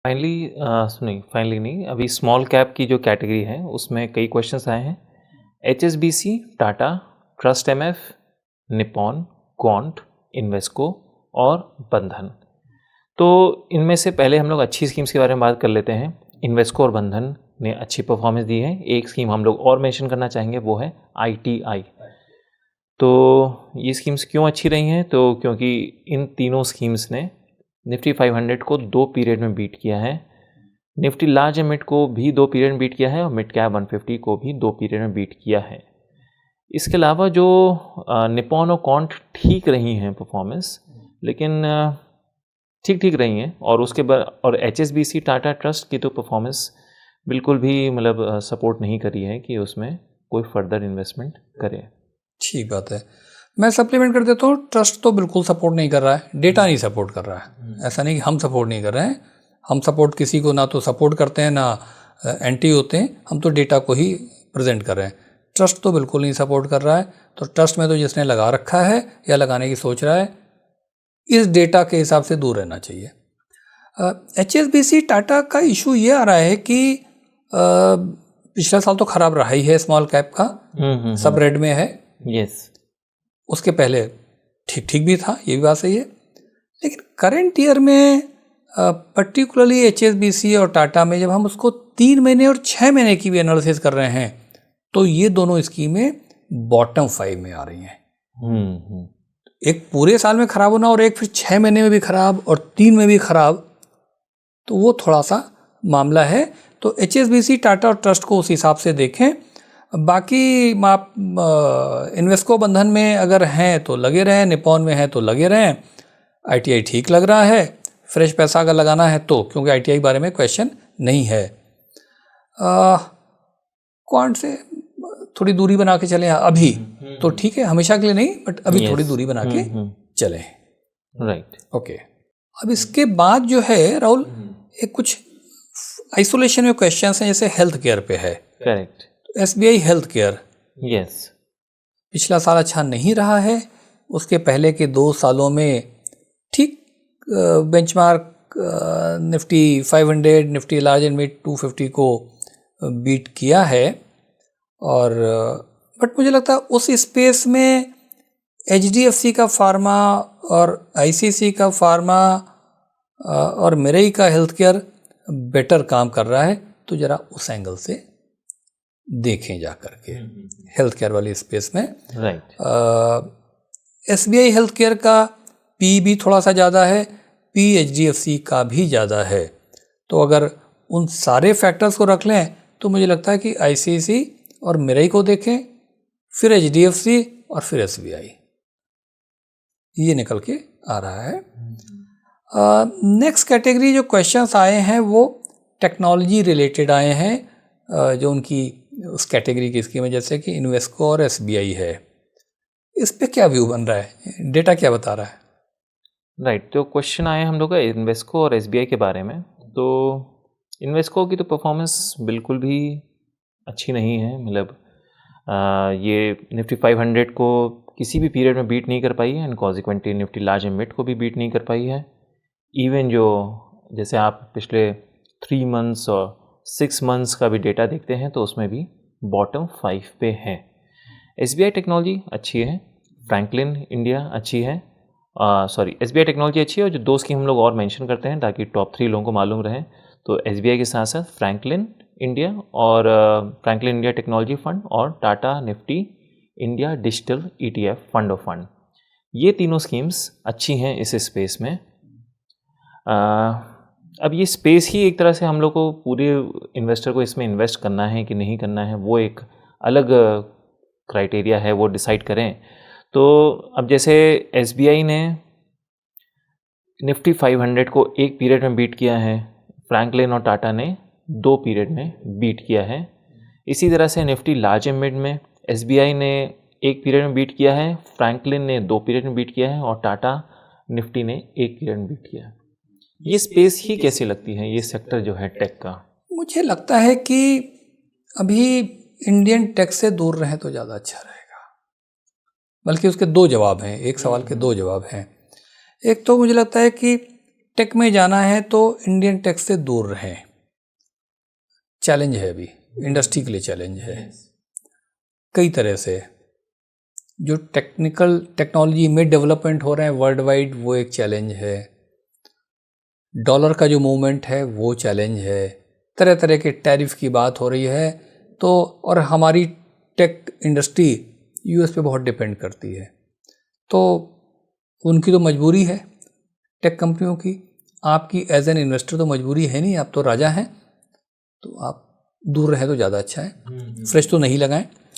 Finally नहीं, अभी small cap की जो कैटेगरी है उसमें कई क्वेश्चंस आए हैं। HSBC, Tata, trust MF, Nippon, quant, Invesco और बंधन। तो इनमें से पहले हम लोग अच्छी स्कीम्स के बारे में बात कर लेते हैं। इन्वेस्को और बंधन ने अच्छी परफॉर्मेंस दी है। एक स्कीम हम लोग और मेंशन करना चाहेंगे, वो है ITI। तो ये स्कीम्स क्यों अच्छी रही हैं? तो क्योंकि इन तीनों स्कीम्स ने निफ्टी 500 को 2 पीरियड में बीट किया है, निफ्टी लार्ज एंड मिड को भी 2 पीरियड में बीट किया है और मिड कैप 150 को भी 2 पीरियड में बीट किया है। इसके अलावा जो निप्पॉन और क्वांट ठीक रही हैं परफॉर्मेंस, लेकिन ठीक ठीक रही हैं। और उसके बाद और HSBC, टाटा ट्रस्ट की तो परफॉर्मेंस बिल्कुल भी मतलब सपोर्ट नहीं करी है कि उसमें कोई फर्दर इन्वेस्टमेंट करे। ठीक बात है। मैं सप्लीमेंट कर देता हूँ, ट्रस्ट तो बिल्कुल सपोर्ट नहीं कर रहा है, डेटा नहीं सपोर्ट कर रहा है। ऐसा नहीं कि हम सपोर्ट नहीं कर रहे हैं, हम सपोर्ट किसी को ना तो सपोर्ट करते हैं ना एंटी होते हैं, हम तो डेटा को ही प्रेजेंट कर रहे हैं। ट्रस्ट तो बिल्कुल नहीं सपोर्ट कर रहा है। तो ट्रस्ट में तो जिसने लगा रखा है या लगाने की सोच रहा है, इस डेटा के हिसाब से दूर रहना चाहिए। HSBC टाटा का इशू ये आ रहा है कि पिछला साल तो खराब रहा ही है स्मॉल कैप का, सब रेड में है। यस, उसके पहले ठीक ठीक भी था, ये भी बात सही है। लेकिन करंट ईयर में पर्टिकुलरली HSBC और टाटा में जब हम उसको 3 महीने और 6 महीने की भी एनालिसिस कर रहे हैं, तो ये दोनों स्कीमें बॉटम 5 में आ रही हैं। एक पूरे साल में खराब होना और एक फिर 6 महीने में भी खराब और 3 में भी खराब, तो वो थोड़ा सा मामला है। तो HSBC, टाटा और ट्रस्ट को उस हिसाब से देखें। बाकी आप इन्वेस्को, बंधन में अगर हैं तो लगे रहें, निप्पॉन में हैं तो लगे रहें। ITI ठीक लग रहा है, फ्रेश पैसा अगर लगाना है तो, क्योंकि ITI बारे में क्वेश्चन नहीं है। क्वांट से थोड़ी दूरी बना के चलें अभी तो ठीक है, हमेशा के लिए नहीं, बट अभी थोड़ी दूरी बना के चलें। Right, okay. अब इसके बाद जो है राहुल, एक कुछ आइसोलेशन में क्वेश्चंस हैं, जैसे हेल्थ केयर पे है। Correct. SBI health care, yes, पिछला साल अच्छा नहीं रहा है, उसके पहले के 2 सालों में ठीक benchmark Nifty 500, Nifty large and mid 250 को बीट किया है। और बट मुझे लगता है उस स्पेस में HDFC का फार्मा और ICC का फार्मा और मेरेई का हेल्थ केयर बेटर काम कर रहा है। तो ज़रा उस एंगल से देखें जा करके हेल्थ केयर वाली स्पेस में। राइट। SBI हेल्थ केयर का P भी थोड़ा सा ज़्यादा है, P HDFC का भी ज़्यादा है। तो अगर उन सारे फैक्टर्स को रख लें तो मुझे लगता है कि ICC और मेरेई को देखें, फिर HDFC और फिर SBI, ये निकल के आ रहा है। नेक्स्ट कैटेगरी जो क्वेश्चंस आए हैं वो टेक्नोलॉजी रिलेटेड आए हैं, जो उनकी उस कैटेगरी की स्कीम है, जैसे कि इन्वेस्को और SBI है। इस पे क्या व्यू बन रहा है, डेटा क्या बता रहा है? राइट, तो क्वेश्चन आए हम लोग का इन्वेस्को और SBI के बारे में। तो इन्वेस्को की तो परफॉर्मेंस बिल्कुल भी अच्छी नहीं है, मतलब ये निफ्टी 500 को किसी भी पीरियड में बीट नहीं कर पाई है and consequently Nifty large and mid को भी बीट नहीं कर पाई है। इवन जो जैसे आप पिछले 3 मंथ्स और 6 मंथ्स का भी डेटा देखते हैं तो उसमें भी बॉटम 5 पे है। SBI टेक्नोलॉजी अच्छी है, फ्रैंकलिन इंडिया अच्छी है, SBI टेक्नोलॉजी अच्छी है। और जो 2 स्कीम हम लोग और मेंशन करते हैं ताकि टॉप 3 लोगों को मालूम रहे, तो SBI के साथ साथ फ्रैंकलिन इंडिया और फ्रैंकलिन इंडिया टेक्नोलॉजी फंड और Tata Nifty India digital ETF fund of fund, ये तीनों स्कीम्स अच्छी हैं इस स्पेस में। अब ये स्पेस ही एक तरह से हम लोग को पूरे इन्वेस्टर को इसमें इन्वेस्ट करना है कि नहीं करना है, वो एक अलग क्राइटेरिया है, वो डिसाइड करें। तो अब जैसे SBI ने निफ्टी 500 को 1 पीरियड में बीट किया है, फ्रैंकलिन और टाटा ने 2 पीरियड में बीट किया है। इसी तरह से निफ्टी लार्ज एंड मिड में SBI ने 1 पीरियड में बीट किया है, फ्रैंकलिन ने 2 पीरियड में बीट किया है और टाटा निफ्टी ने 1 पीरियड में बीट किया है। ये स्पेस ही कैसी लगती है, ये सेक्टर जो है टेक का? मुझे लगता है कि अभी इंडियन टेक से दूर रहें तो ज़्यादा अच्छा रहेगा। बल्कि उसके 2 जवाब हैं, एक सवाल के 2 जवाब हैं। एक तो मुझे लगता है कि टेक में जाना है तो इंडियन टेक से दूर रहें। चैलेंज है, अभी इंडस्ट्री के लिए चैलेंज है कई तरह से। जो टेक्नोलॉजी में डेवलपमेंट हो रहे हैं वर्ल्ड वाइड, वो एक चैलेंज है। डॉलर का जो मूवमेंट है वो चैलेंज है। तरह तरह के टैरिफ की बात हो रही है। तो और हमारी टेक इंडस्ट्री यूएस पे बहुत डिपेंड करती है, तो उनकी तो मजबूरी है टेक कंपनियों की। आपकी एज एन इन्वेस्टर तो मजबूरी है नहीं, आप तो राजा हैं, तो आप दूर रहे तो ज़्यादा अच्छा है। फ्रेश तो नहीं लगाएं।